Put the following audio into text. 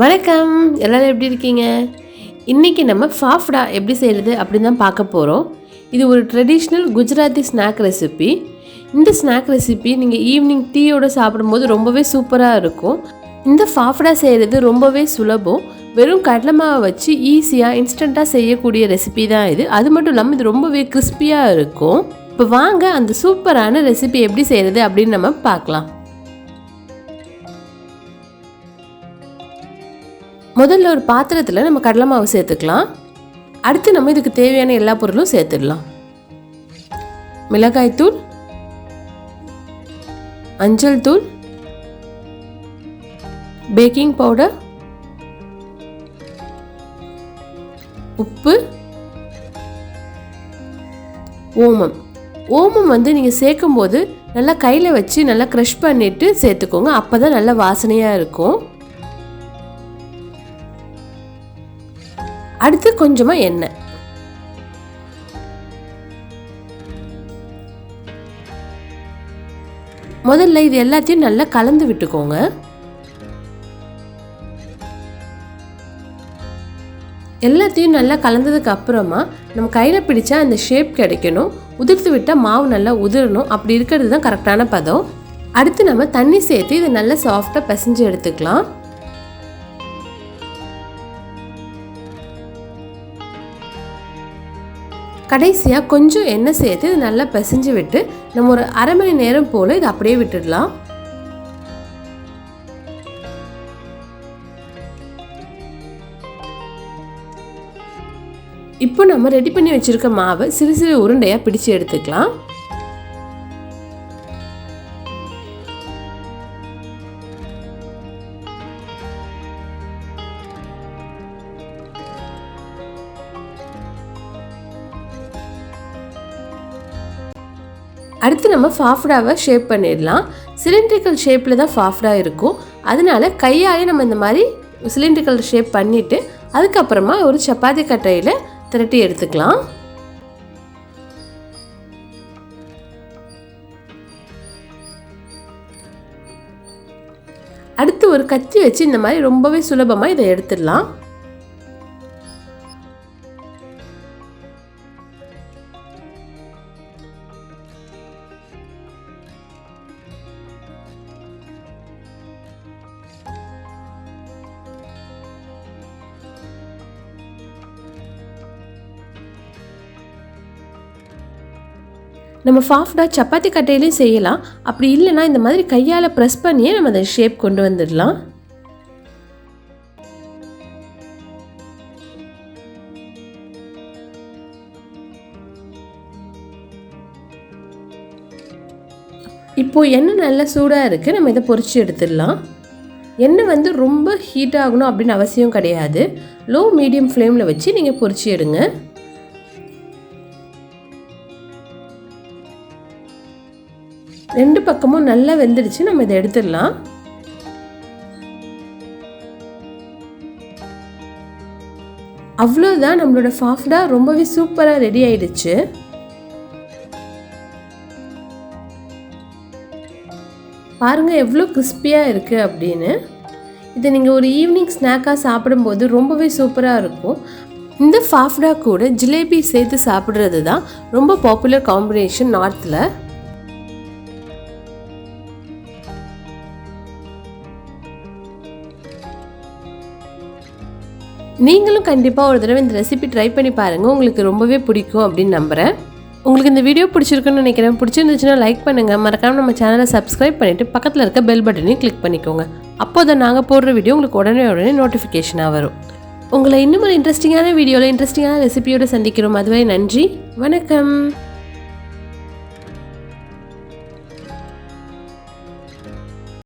வணக்கம், எல்லாரும் எப்படி இருக்கீங்க? இன்றைக்கி நம்ம ஃபாஃப்டா எப்படி செய்கிறது அப்படின்னு தான் பார்க்க போகிறோம். இது ஒரு ட்ரெடிஷ்னல் குஜராத்தி ஸ்நாக் ரெசிபி. இந்த ஸ்நாக் ரெசிபி நீங்கள் ஈவினிங் டீயோடு சாப்பிடும்போது ரொம்பவே சூப்பராக இருக்கும். இந்த ஃபாஃப்டா செய்கிறது ரொம்பவே சுலபம். வெறும் கடலை மாவை வச்சு ஈஸியாக இன்ஸ்டண்ட்டாக செய்யக்கூடிய ரெசிபி தான் இது. அது மட்டும் இல்லாமல் இது ரொம்பவே கிறிஸ்பியாக இருக்கும். இப்போ வாங்க அந்த சூப்பரான ரெசிபி எப்படி செய்கிறது அப்படின்னு நம்ம பார்க்கலாம். முதல்ல ஒரு பாத்திரத்தில் நம்ம கடலை மாவு சேர்த்துக்கலாம். அடுத்து நம்ம இதுக்கு தேவையான எல்லா பொருளும் சேர்த்துடலாம். மிளகாய்த்தூள், மஞ்சள் தூள், பேக்கிங் பவுடர், உப்பு, ஓமம். ஓமம் நீங்கள் சேர்க்கும் போது நல்லா கையில் வச்சு நல்லா க்ரஷ் பண்ணிவிட்டு சேர்த்துக்கோங்க. அப்போ தான் நல்லா வாசனையாக இருக்கும். அடுத்து கொஞ்சமாக எண்ணெய். முதல்ல இது எல்லாத்தையும் நல்லா கலந்து விட்டுக்கோங்க. எல்லாத்தையும் நல்லா கலந்ததுக்கு அப்புறமா நம்ம கையில் பிடிச்சா அந்த ஷேப் கிடைக்கணும். உதிர்த்து விட்டால் மாவு நல்லா உதிரணும். அப்படி இருக்கிறது தான் கரெக்டான பதம். அடுத்து நம்ம தண்ணி சேர்த்து இதை நல்லா சாஃப்டாக பிசைஞ்சு எடுத்துக்கலாம். கடைசியாக கொஞ்சம் எண்ணெய் சேர்த்து இது நல்லா பிசைஞ்சு விட்டு நம்ம ஒரு அரை மணி நேரம் போல் இதை அப்படியே விட்டுடலாம். இப்போ நம்ம ரெடி பண்ணி வச்சிருக்க மாவை சிறு சிறு உருண்டையாக பிடிச்சு எடுத்துக்கலாம். அடுத்து நம்ம ஃபாஃப்டாவை ஷேப் பண்ணிடலாம். சிலிண்ட்ரிக்கல் ஷேப்பில் தான் ஃபாஃப்டா இருக்கும். அதனால கையாலே நம்ம இந்த மாதிரி சிலிண்ட்ரிக்கல் ஷேப் பண்ணிவிட்டு அதுக்கப்புறமா ஒரு சப்பாத்தி கட்டையில் திரட்டி எடுத்துக்கலாம். அடுத்து ஒரு கத்தி வச்சு இந்த மாதிரி ரொம்பவே சுலபமாக இதை எடுத்துடலாம். நம்ம ஃபாஃப்டா சப்பாத்தி கட்டையிலையும் செய்யலாம். அப்படி இல்லைன்னா இந்த மாதிரி கையால் ப்ரெஸ் பண்ணியே நம்ம அதை ஷேப் கொண்டு வந்துடலாம். இப்போது எண்ணெய் நல்லா சூடாக இருக்குது. நம்ம இதை பொரிச்சு எடுத்துடலாம். எண்ணெய் ரொம்ப ஹீட் ஆகணும் அப்படின்னு அவசியம் கிடையாது. லோ மீடியம் ஃப்ளேமில் வச்சு நீங்கள் பொரிச்சு எடுங்க. ரெண்டு பக்கமும் நல்லா வெந்துடுச்சு. நம்ம இதை எடுத்துடலாம். அவ்வளோதான், நம்மளோட ஃபாஃப்டா ரொம்பவே சூப்பராக ரெடி ஆயிடுச்சு. பாருங்க எவ்வளோ கிறிஸ்பியாக இருக்குது அப்படின்னு. இதை நீங்கள் ஒரு ஈவினிங் ஸ்நாக்காக சாப்பிடும்போது ரொம்பவே சூப்பராக இருக்கும். இந்த ஃபாஃப்டா கூட ஜிலேபி சேர்த்து சாப்பிட்றது தான் ரொம்ப பாப்புலர் காம்பினேஷன் நார்த்தில். நீங்களும் கண்டிப்பாக ஒரு தடவை இந்த ரெசிபி ட்ரை பண்ணி பாருங்கள். உங்களுக்கு ரொம்பவே பிடிக்கும் அப்படின்னு நம்புகிறேன். உங்களுக்கு இந்த வீடியோ பிடிச்சிருக்குன்னு நினைக்கிறேன். பிடிச்சிருந்துச்சுன்னா லைக் பண்ணுங்கள். மறக்காமல் நம்ம சேனலை சப்ஸ்கிரைப் பண்ணிவிட்டு பக்கத்தில் இருக்க பெல் பட்டனையும் கிளிக் பண்ணிக்கோங்க. அப்போ தான் நாங்கள் போடுற வீடியோ உங்களுக்கு உடனே நோட்டிஃபிகேஷனாக வரும். உங்களை இன்னும் ஒரு இன்ட்ரெஸ்டிங்கான வீடியோவில் இன்ட்ரெஸ்டிங்கான ரெசிபியோடு சந்திக்கிறோம். அதுவரை நன்றி, வணக்கம்.